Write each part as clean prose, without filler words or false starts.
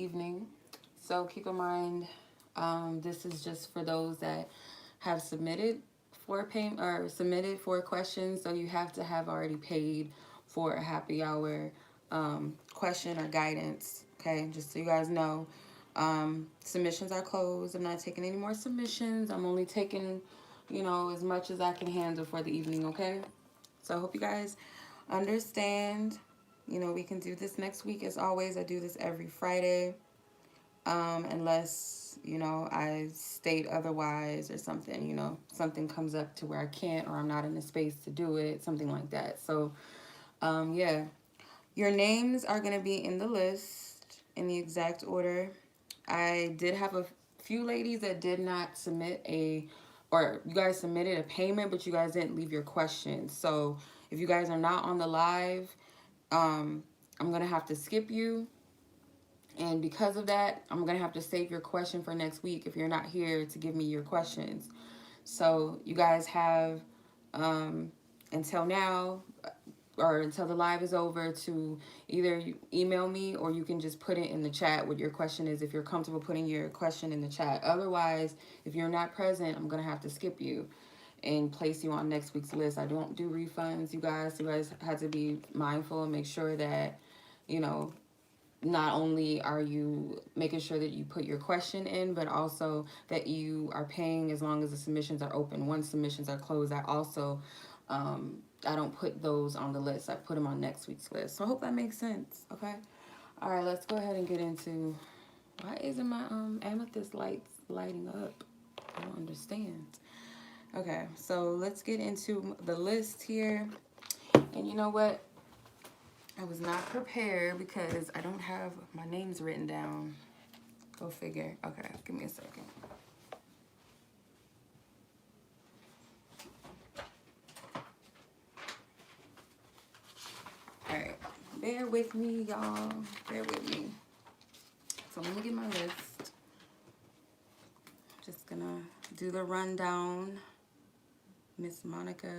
evening. So keep in mind, this is just for those that have submitted for payment or submitted for questions. So you have to have already paid for a happy hour question or guidance. Okay, just so you guys know, submissions are closed. I'm not taking any more submissions. I'm only taking, as much as I can handle for the evening. Okay, so I hope you guys understand. We can do this next week as always. I do this every Friday, unless I state otherwise or something. Something comes up to where I can't, or I'm not in the space to do it, something like that. So yeah, your names are going to be in the list in the exact order. I did have a few ladies that did not submit or you guys submitted a payment, but you guys didn't leave your questions. So if you guys are not on the live, I'm going to have to skip you. And because of that, I'm going to have to save your question for next week if you're not here to give me your questions. So you guys have until now, or until the live is over, to either email me, or you can just put it in the chat what your question is if you're comfortable putting your question in the chat. Otherwise, if you're not present, I'm going to have to skip you and place you on next week's list. I don't do refunds, you guys. You guys have to be mindful and make sure that, not only are you making sure that you put your question in, but also that you are paying as long as the submissions are open. Once submissions are closed, I also, I don't put those on the list. I put them on next week's list. So I hope that makes sense, okay? All right, let's go ahead and get into, why isn't my amethyst lights lighting up? I don't understand. Okay, so let's get into the list here. And you know what? I was not prepared because I don't have my names written down. Go figure. Okay, give me a second. All right, bear with me, y'all. Bear with me. So let me get my list. Just gonna do the rundown. Miss Monica,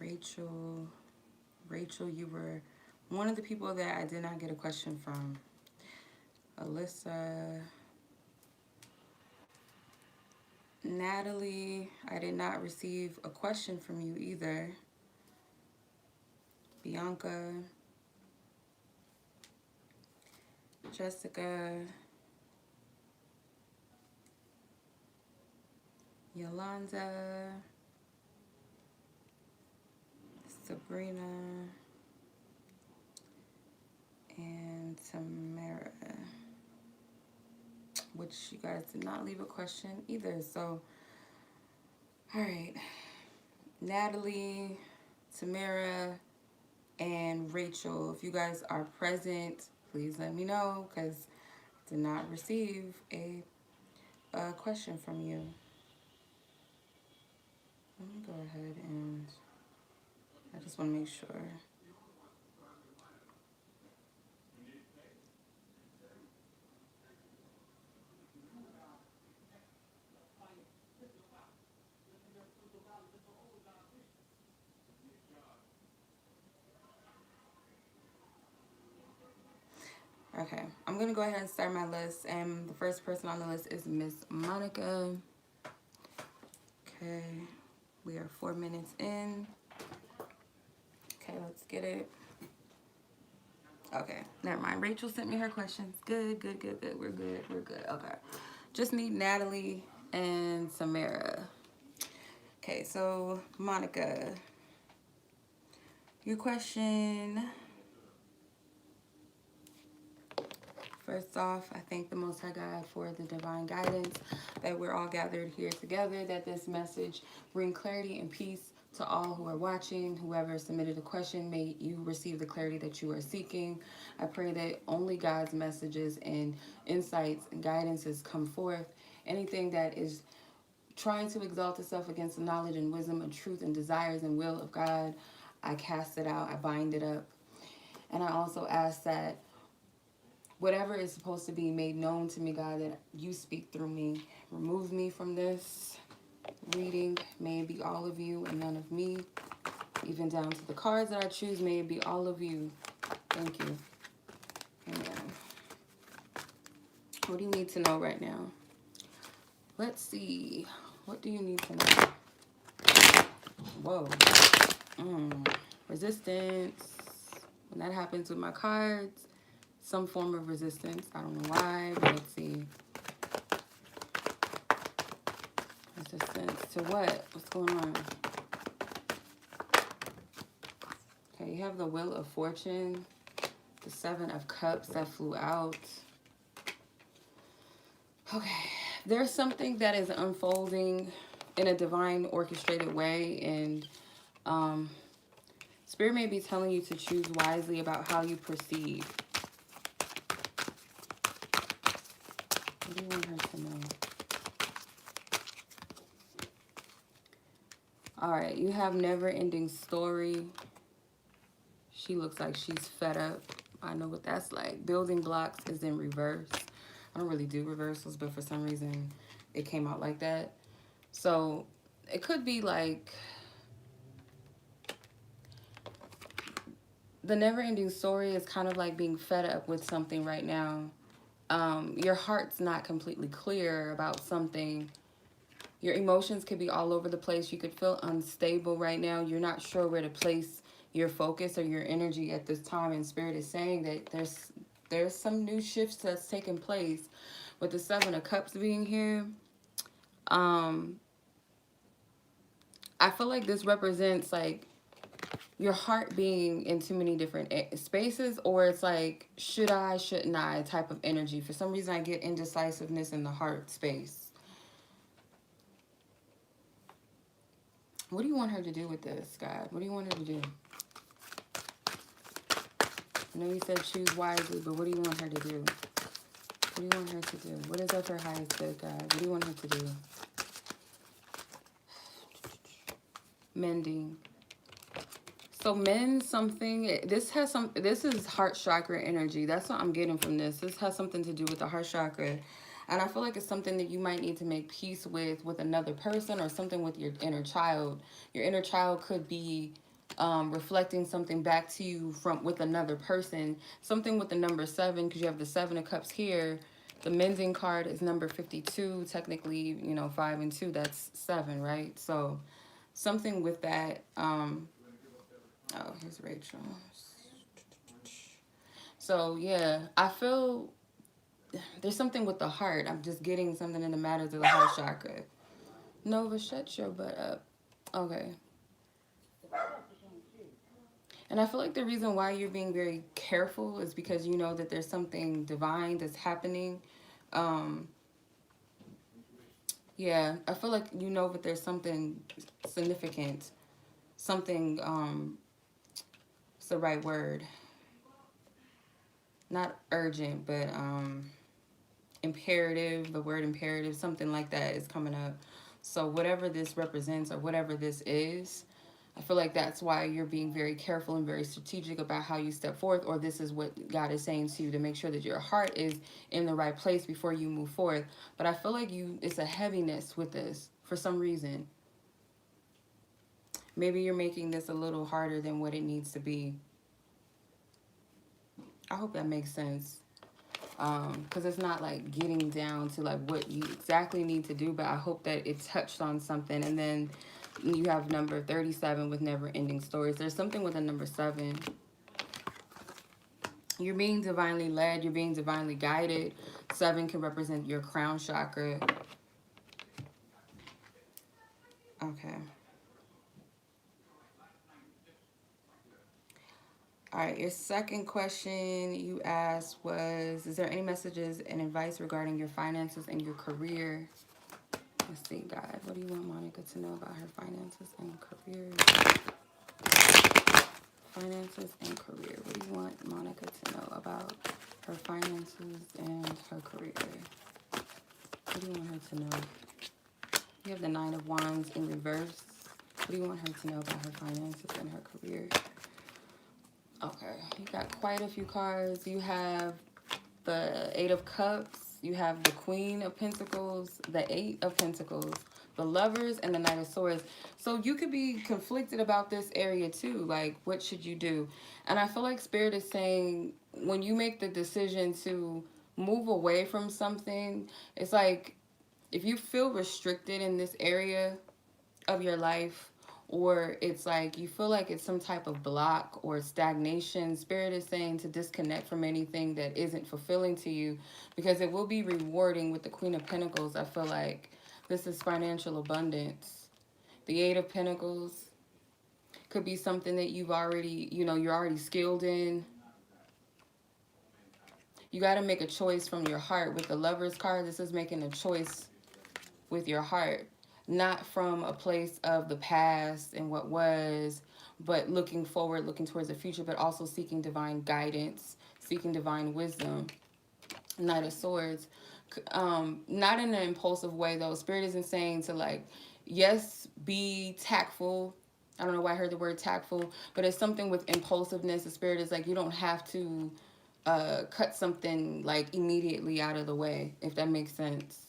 Rachel, you were one of the people that I did not get a question from. Alyssa, Natalie, I did not receive a question from you either. Bianca, Jessica, Yolanda, Sabrina, and Tamera, which you guys did not leave a question either. So, all right, Natalie, Tamera, and Rachel, if you guys are present, please let me know, because I did not receive a question from you. Let me go ahead and I just want to make sure. Okay, I'm going to go ahead and start my list, and the first person on the list is Miss Monica. Okay, we are 4 minutes in. Okay, let's get it. Okay, never mind. Rachel sent me her questions. Good. We're good. Okay, just need Natalie and Tamera. Okay, so Monica, your question. First off, I thank the Most High God for the divine guidance, that we're all gathered here together, that this message bring clarity and peace to all who are watching. Whoever submitted a question, may you receive the clarity that you are seeking. I pray that only God's messages and insights and guidances come forth. Anything that is trying to exalt itself against the knowledge and wisdom and truth and desires and will of God, I cast it out, I bind it up. And I also ask that whatever is supposed to be made known to me, God, that you speak through me. Remove me from this reading. May it be all of you and none of me. Even down to the cards that I choose, may it be all of you. Thank you. Amen. What do you need to know right now? Let's see. What do you need to know? Whoa. Resistance. When that happens with my cards, some form of resistance. I don't know why, but let's see. Resistance to what? What's going on? Okay, you have the Wheel of Fortune, the Seven of Cups that flew out. Okay, there's something that is unfolding in a divine orchestrated way, and Spirit may be telling you to choose wisely about how you proceed. What do you want her to know? All right, you have never-ending story. She looks like she's fed up. I know what that's like. Building blocks is in reverse. I don't really do reversals, but for some reason it came out like that. So it could be like the never-ending story is kind of like being fed up with something right now. Your heart's not completely clear about something. Your emotions could be all over the place. You could feel unstable right now. You're not sure where to place your focus or your energy at this time. And Spirit is saying that there's some new shifts that's taking place. With the Seven of Cups being here, I feel like this represents like your heart being in too many different spaces, or it's like should I, shouldn't I type of energy. For some reason I get indecisiveness in the heart space. What do you want her to do with this, God? What do you want her to do? I know you said choose wisely, but what do you want her to do? What do you want her to do? What is of her highest good, God? What do you want her to do? Mending. So mend something. This is heart chakra energy. That's what I'm getting from this. This has something to do with the heart chakra. And I feel like it's something that you might need to make peace with another person, or something with your inner child. Your inner child could be reflecting something back to you with another person. Something with the number 7, because you have the 7 of Cups here. The mending card is number 52. Technically, 5 and 2, that's 7, right? So something with that. Oh, here's Rachel. So yeah, I feel there's something with the heart. I'm just getting something in the matters of the heart chakra. Nova, shut your butt up. Okay. And I feel like the reason why you're being very careful is because you know that there's something divine that's happening. Yeah, I feel like you know that there's something significant. Something, what's the right word? Not urgent, but imperative. The word imperative, something like that is coming up. So whatever this represents or whatever this is, I feel like that's why you're being very careful and very strategic about how you step forth, or this is what God is saying to you, to make sure that your heart is in the right place before you move forth. But I feel like it's a heaviness with this for some reason. Maybe you're making this a little harder than what it needs to be. I hope that makes sense. Because it's not like getting down to like what you exactly need to do, but I hope that it touched on something. And then you have number 37 with never-ending stories. There's something with a number 7. You're being divinely led. You're being divinely guided. 7 can represent your crown chakra. Okay. All right, your second question you asked was, is there any messages and advice regarding your finances and your career? Let's see, God. What do you want Monica to know about her finances and career? Finances and career. What do you want Monica to know about her finances and her career? What do you want her to know? You have the 9 of Wands in reverse. What do you want her to know about her finances and her career? Okay, you got quite a few cards. You have the 8 of Cups. You have the Queen of Pentacles, the 8 of Pentacles, the Lovers, and the Knight of Swords. So you could be conflicted about this area too. Like, what should you do? And I feel like Spirit is saying when you make the decision to move away from something. It's like if you feel restricted in this area of your life, or it's like you feel like it's some type of block or stagnation, Spirit is saying to disconnect from anything that isn't fulfilling to you, because it will be rewarding with the Queen of Pentacles. I feel like this is financial abundance. The Eight of Pentacles could be something that you've already, you're already skilled in. You got to make a choice from your heart. With the Lover's card, this is making a choice with your heart, not from a place of the past and what was, but looking forward, looking towards the future, but also seeking divine guidance, seeking divine wisdom. Knight of Swords. Not in an impulsive way, though. Spirit isn't saying to, like, yes, be tactful. I don't know why I heard the word tactful, but it's something with impulsiveness. The Spirit is like, you don't have to cut something, like, immediately out of the way, if that makes sense.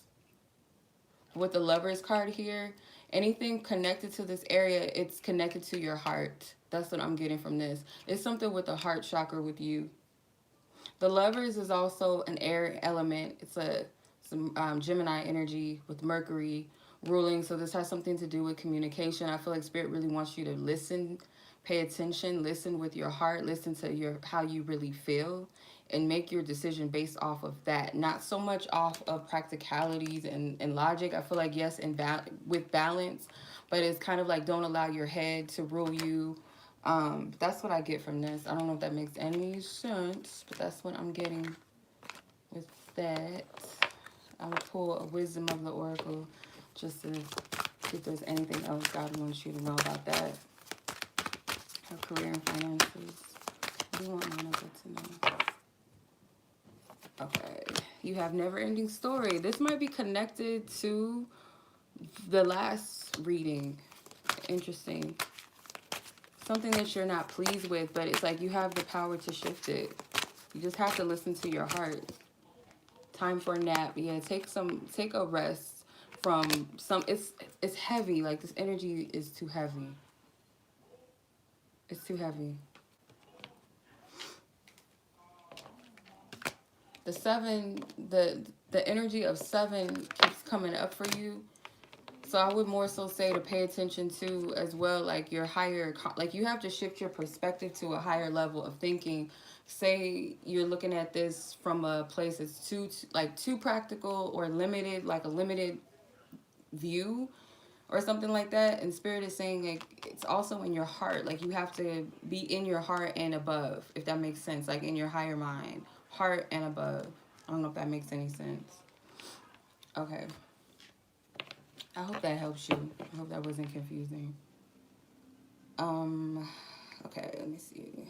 With the Lover's card here, anything connected to this area, it's connected to your heart. That's what I'm getting from this. It's something with the heart chakra with you. The Lovers is also an air element. It's some Gemini energy with Mercury ruling. So this has something to do with communication. I feel like Spirit really wants you to listen, pay attention, listen with your heart, listen to how you really feel, and make your decision based off of that. Not so much off of practicalities and logic. I feel like, yes, with balance, but it's kind of like don't allow your head to rule you. That's what I get from this. I don't know if that makes any sense, but that's what I'm getting with that. I'll pull a Wisdom of the Oracle just to see if there's anything else God wants you to know about that. Her career and finances. What do you want Monica to know? Okay. You have never-ending story. This might be connected to the last reading. Interesting. Something that you're not pleased with, but it's like you have the power to shift it. You just have to listen to your heart. Time for a nap. Yeah, take a rest from some. It's heavy. Like, this energy is too heavy. It's too heavy. The 7, the energy of 7 keeps coming up for you. So I would more so say to pay attention to as well, like your higher, like you have to shift your perspective to a higher level of thinking. Say you're looking at this from a place that's too practical or limited, like a limited view or something like that. And Spirit is saying, like, it's also in your heart. Like, you have to be in your heart and above, if that makes sense. Like, in your higher mind, heart and above. I don't know if that makes any sense. Okay. I hope that helps you. I hope that wasn't confusing. Okay, let me see.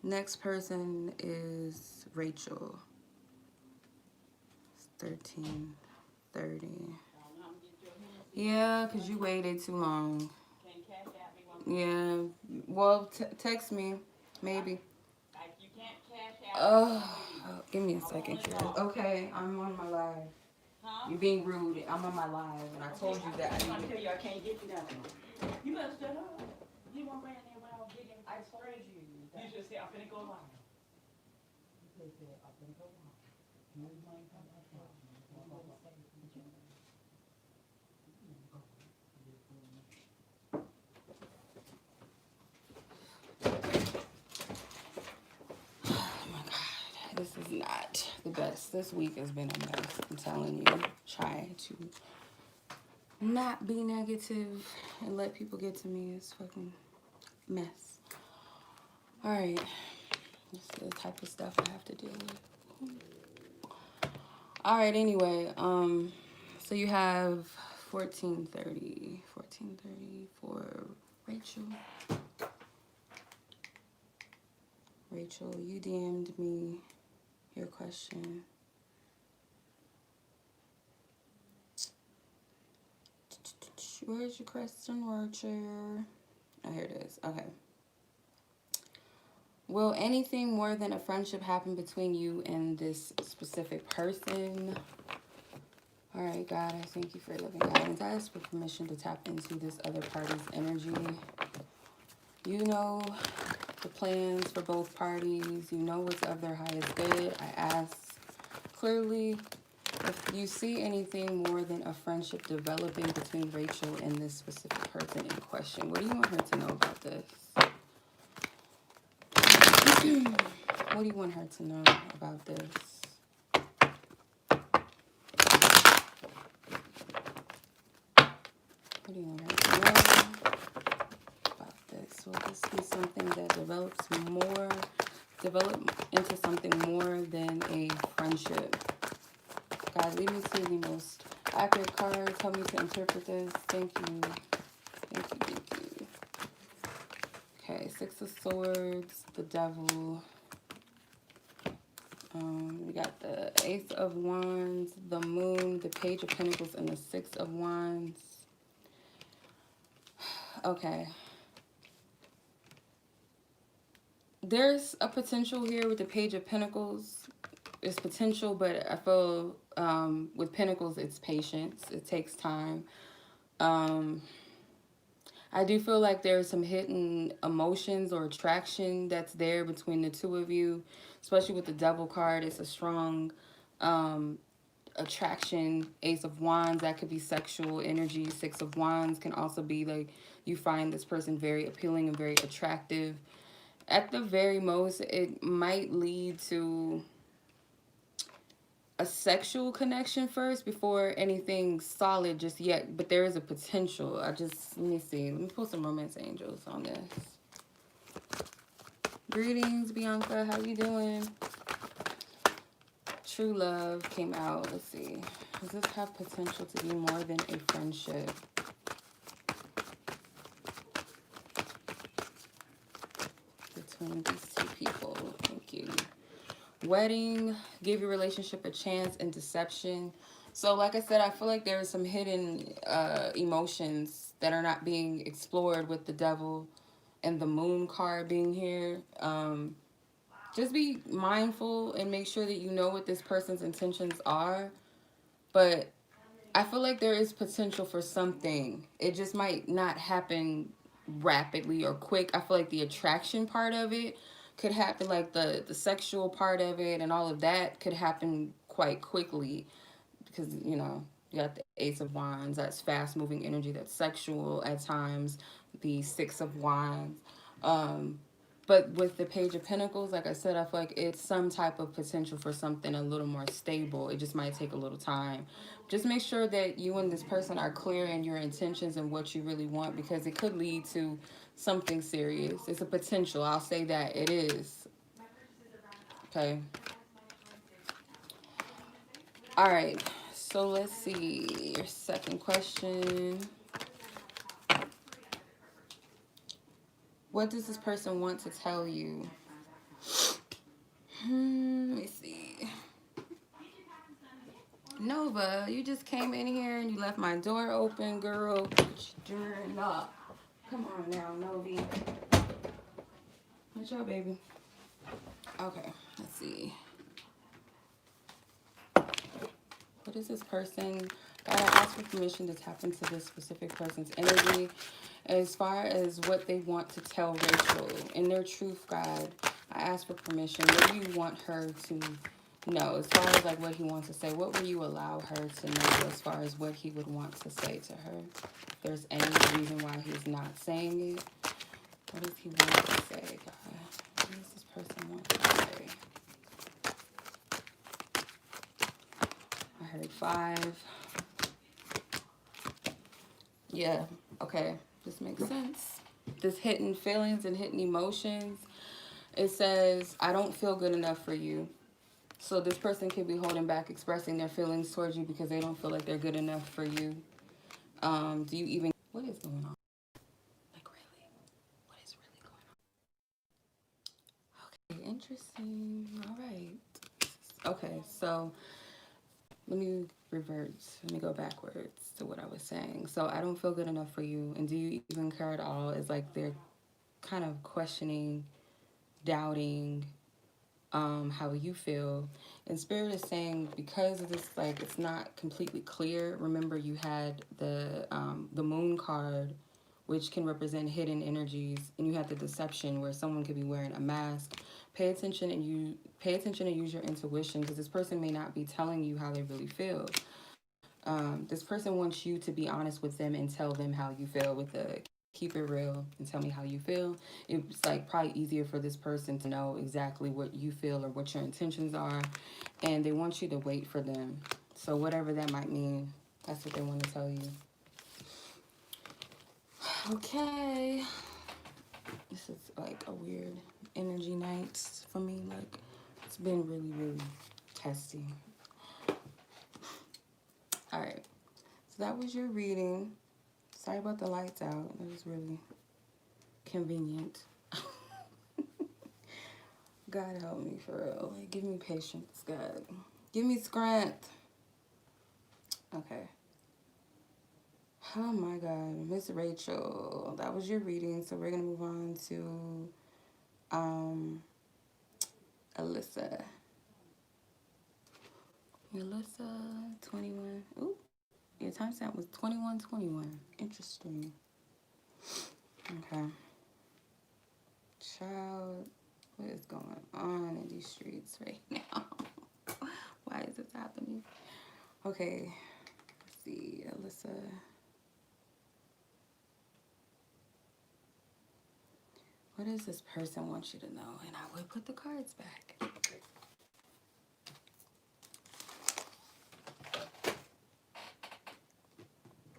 Next person is Rachel. It's 13:30. Yeah, because you waited too long. Yeah, well, text me, maybe. Oh, give me a second here. Okay, I'm on my live. You're being rude. I'm on my live, and I told you that I didn't. I can't get you nothing. You better shut up. You won't bring there when I was digging. I told you. You just said I'm finna go live. You said I'm finna go live. This is not the best. This week has been a mess. I'm telling you. Try to not be negative and let people get to me. It's fucking mess. Alright. This is the type of stuff I have to deal with. Alright, anyway. So you have 14:30 for Rachel. Rachel, you DM'd me your question. Where's your question, Roger? Oh, here it is. Okay. Will anything more than a friendship happen between you and this specific person? All right, God, I thank you for your loving guidance. I ask for permission to tap into this other party's energy. You know the plans for both parties. You know what's of their highest good. I ask clearly if you see anything more than a friendship developing between Rachel and this specific person in question. What do you want her to know about this? What do you want her to know about this? What do you want her to know about this? Will this be something that develop into something more than a friendship? God, lead me to the most accurate cards. Help me to interpret this. Thank you. Thank you, thank you. Okay, Six of Swords, the Devil. We got the Ace of Wands, the Moon, the Page of Pentacles, and the Six of Wands. Okay. There's a potential here with the Page of Pentacles. There's potential, but I feel with Pentacles, it's patience. It takes time. I do feel like there's some hidden emotions or attraction that's there between the two of you, especially with the Devil card. It's a strong attraction. Ace of Wands, that could be sexual energy. Six of Wands can also be like you find this person very appealing and very attractive. At the very most, it might lead to a sexual connection first before anything solid just yet, but there is a potential. Let me see. Let me pull some romance angels on this. Greetings, Bianca. How you doing? True love came out. Let's see. Does this have potential to be more than a friendship? Between these two people. Thank you. Wedding, give your relationship a chance, and deception. So like I said, I feel like there are some hidden emotions that are not being explored with the Devil and the Moon card being here. Just be mindful and make sure that you know what this person's intentions are. But I feel like there is potential for something. It just might not happen rapidly or quick. I feel like the attraction part of it could happen, like the sexual part of it and all of that could happen quite quickly because, you know, you got the Ace of Wands, that's fast moving energy, that's sexual at times, the Six of Wands. But with the Page of Pentacles, like I said, I feel like it's some type of potential for something a little more stable. It just might take a little time. Just make sure that you and this person are clear in your intentions and what you really want, because it could lead to something serious. It's a potential. I'll say that. It is. Okay. All right. So let's see. Your second question. What does this person want to tell you? Let me see. Nova, you just came in here and you left my door open, girl. Turn up. Come on now, Novi. What's up, baby? Okay, let's see. What is this person? God, I ask for permission to tap into this specific person's energy as far as what they want to tell Rachel. In their truth, God, I ask for permission. What do you want her to know as far as like what he wants to say? What will you allow her to know as far as what he would want to say to her? If there's any reason why he's not saying it, what does he want to say, God? What does this person want to say? I heard 5. Yeah, okay. This makes sense. This hidden feelings and hidden emotions. It says, I don't feel good enough for you. So this person could be holding back expressing their feelings towards you because they don't feel like they're good enough for you. Do you even... What is going on? Like, really? What is really going on? Okay, interesting. All right. Okay, so let me revert. Let me go backwards to what I was saying. So I don't feel good enough for you. And do you even care at all? It's like they're kind of questioning, doubting how you feel. And Spirit is saying, because of this, like, it's not completely clear. Remember, you had the Moon card which can represent hidden energies, and you have the deception where someone could be wearing a mask. Pay attention and use your intuition, because this person may not be telling you how they really feel. This person wants you to be honest with them and tell them how you feel with the keep it real and tell me how you feel. It's like probably easier for this person to know exactly what you feel or what your intentions are, and they want you to wait for them. So whatever that might mean, that's what they want to tell you. Okay. This is like a weird energy night for me. Like, it's been really, really testy. All right. So that was your reading. Sorry about the lights out. It was really convenient. God help me for real. Like, give me patience, God. Give me strength. Okay. Oh my God, Miss Rachel, that was your reading. So we're gonna move on to Alyssa. Alyssa, 21. Ooh, your timestamp was 21:21. Interesting. Okay. Child, what is going on in these streets right now? Why is this happening? Okay, let's see, Alyssa. What does this person want you to know? And I would put the cards back.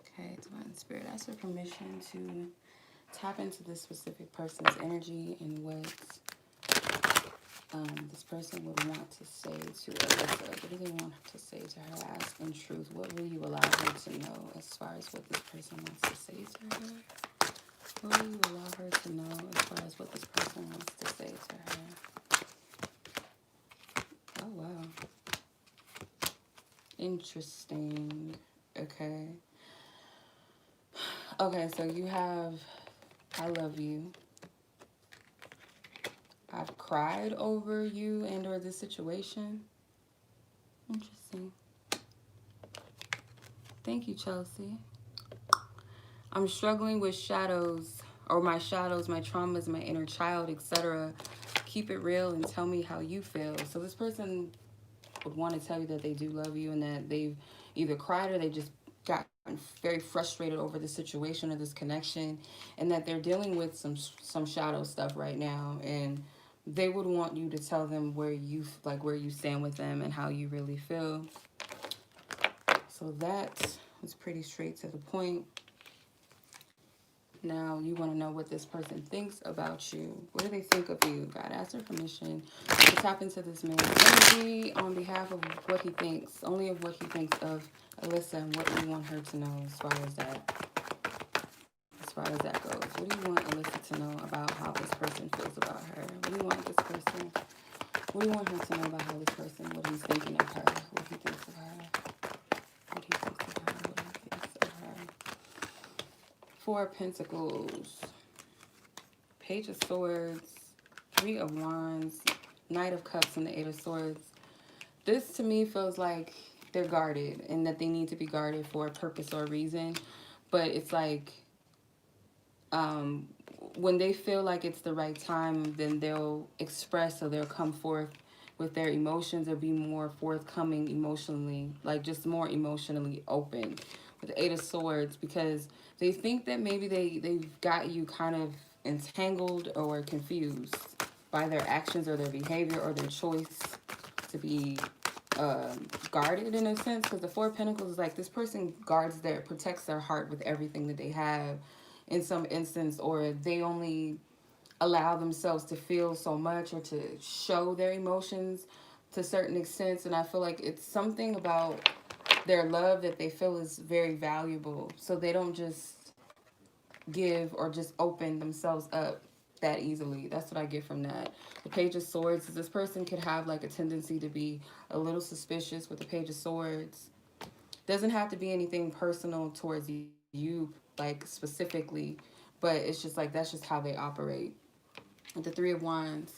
Okay, Divine Spirit, ask for permission to tap into this specific person's energy and what this person would want to say to Alyssa. What do they want to say to her? Ask in truth, what will you allow her to know as far as what this person wants to say to her? What will you allow her to know as far as what this person wants to say to her? Oh, wow. Interesting. Okay. Okay, so you have, I love you. I've cried over you and or this situation. Interesting. Thank you, Chelsea. I'm struggling with shadows, or my shadows, my traumas, my inner child, etc. Keep it real and tell me how you feel. So this person would want to tell you that they do love you and that they've either cried or they just gotten very frustrated over the situation or this connection, and that they're dealing with some shadow stuff right now, and they would want you to tell them where you stand with them and how you really feel. So that was pretty straight to the point. Now you want to know what this person thinks about you. What do they think of you? God, ask their permission to tap into this man's energy on behalf of what he thinks, only of what he thinks of Alyssa, and what you want her to know as far as that goes. What do you want Alyssa to know about how this person feels about her? What do you want this person? What do you want her to know about how this person, what he's thinking of her, what he thinks of her, what he thinks of her, what he thinks of her? Four of Pentacles, Page of Swords, Three of Wands, Knight of Cups, and the Eight of Swords. This to me feels like they're guarded and that they need to be guarded for a purpose or a reason. But it's like when they feel like it's the right time, then they'll express, or they'll come forth with their emotions or be more forthcoming emotionally, like just more emotionally open with the Eight of Swords, because they think that maybe they've got you kind of entangled or confused by their actions or their behavior or their choice to be guarded in a sense, because the Four of Pentacles is like this person protects their heart with everything that they have in some instance, or they only allow themselves to feel so much or to show their emotions to certain extents. And I feel like it's something about their love that they feel is very valuable, so they don't just give or just open themselves up that easily. That's what I get from that. The Page of Swords is this person could have like a tendency to be a little suspicious with the Page of Swords. Doesn't have to be anything personal towards you, like specifically, but it's just like that's just how they operate. With the Three of Wands,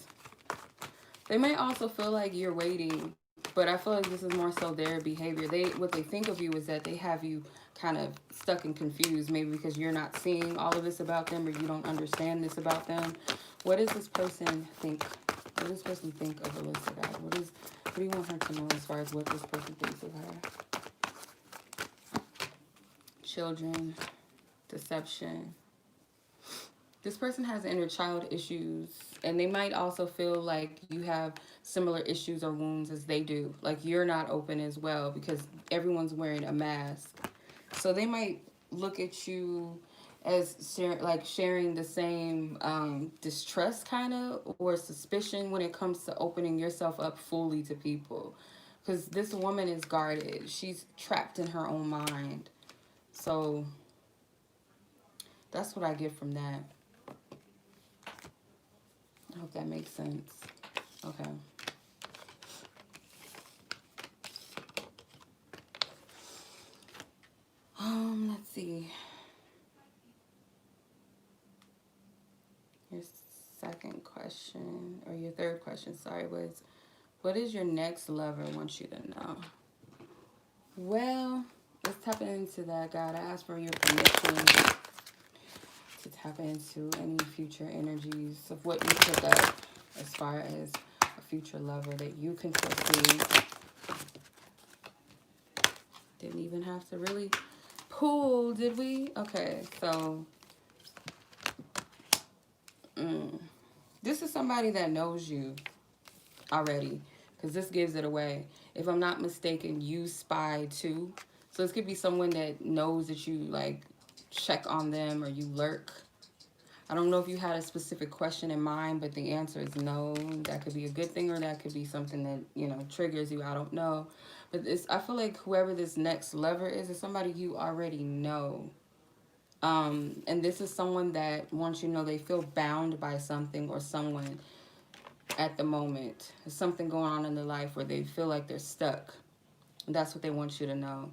they may also feel like you're waiting but I feel like this is more so their behavior. What they think of you is that they have you kind of stuck and confused, maybe because you're not seeing all of this about them or you don't understand this about them. What does this person think? What does this person think of Alyssa, God? What do you want her to know as far as what this person thinks of her? Children, deception. This person has inner child issues, and they might also feel like you have similar issues or wounds as they do. Like you're not open as well because everyone's wearing a mask. So they might look at you as sharing the same distrust kind of or suspicion when it comes to opening yourself up fully to people. Because this woman is guarded. She's trapped in her own mind. So that's what I get from that. I hope that makes sense. Okay. Let's see. Your second question, or your third question, sorry, was what is your next lover wants you to know? Well, let's tap into that, God. I ask for your permission to tap into any future energies of what you pick up as far as a future lover that you can foresee. Didn't even have to really pull, did we? Okay, so this is somebody that knows you already, because this gives it away. If I'm not mistaken, you spy too. So this could be someone that knows that you like check on them or you lurk. I don't know if you had a specific question in mind, but the answer is no. That could be a good thing or that could be something that, triggers you. I don't know. But I feel like whoever this next lover is somebody you already know. And this is someone that wants you to know they feel bound by something or someone at the moment. There's something going on in their life where they feel like they're stuck. That's what they want you to know.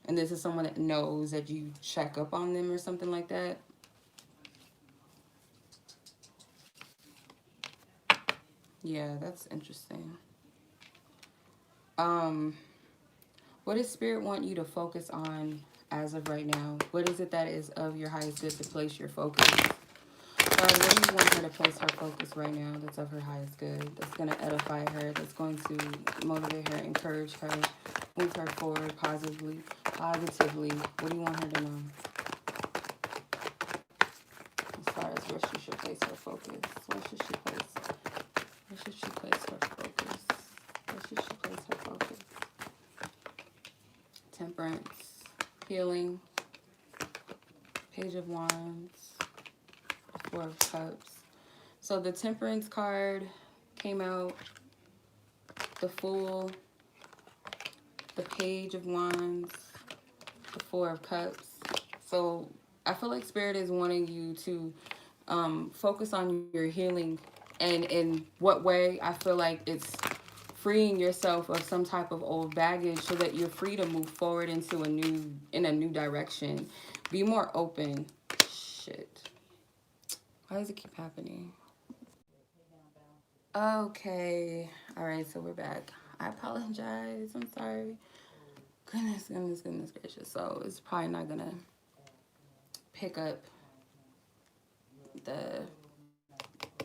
And this is someone that knows that you check up on them or something like that. Yeah, that's interesting. What does Spirit want you to focus on as of right now? What is it that is of your highest good to place your focus? God, what do you want her to place her focus right now that's of her highest good, that's going to edify her, that's going to motivate her, encourage her, move her forward positively? What do you want her to know? As far as where she should place her focus. Where should she place her focus? Where should she place her focus? Temperance, healing, Page of Wands, Four of Cups. So the Temperance card came out, the Fool, the Page of Wands, the Four of Cups. So I feel like Spirit is wanting you to focus on your healing, and in what way. I feel like it's freeing yourself of some type of old baggage so that you're free to move forward in a new direction. Be more open. Shit. Why does it keep happening? Okay. All right, so we're back. I apologize. I'm sorry. Goodness gracious. So it's probably not gonna pick up the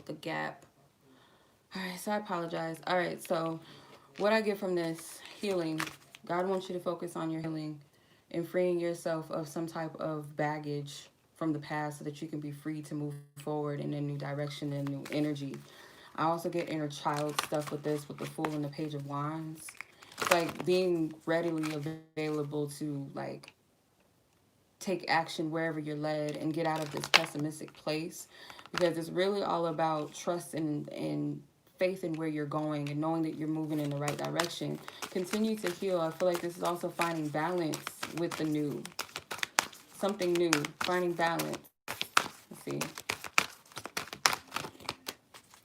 the gap. All right, so I apologize. All right, so what I get from this healing, God wants you to focus on your healing and freeing yourself of some type of baggage from the past so that you can be free to move forward in a new direction and new energy. I also get inner child stuff with this, with the Fool and the Page of Wands. It's like being readily available to like take action wherever you're led and get out of this pessimistic place, because it's really all about trust and faith in where you're going and knowing that you're moving in the right direction. Continue to heal. I feel like this is also finding balance with the new. Something new. Finding balance. Let's see.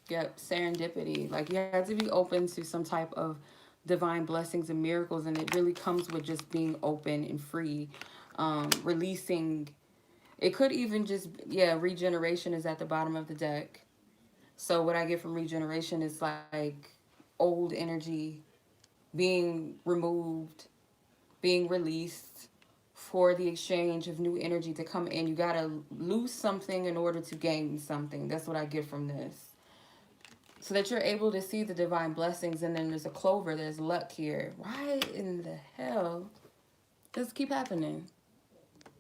Yep, serendipity. Like you have to be open to some type of divine blessings and miracles, and it really comes with just being open and free. Releasing. It could even just, regeneration is at the bottom of the deck. So what I get from regeneration is like old energy being removed, being released for the exchange of new energy to come in. You got to lose something in order to gain something. That's what I get from this. So that you're able to see the divine blessings. And then there's a clover, there's luck here. Why in the hell does this keep happening?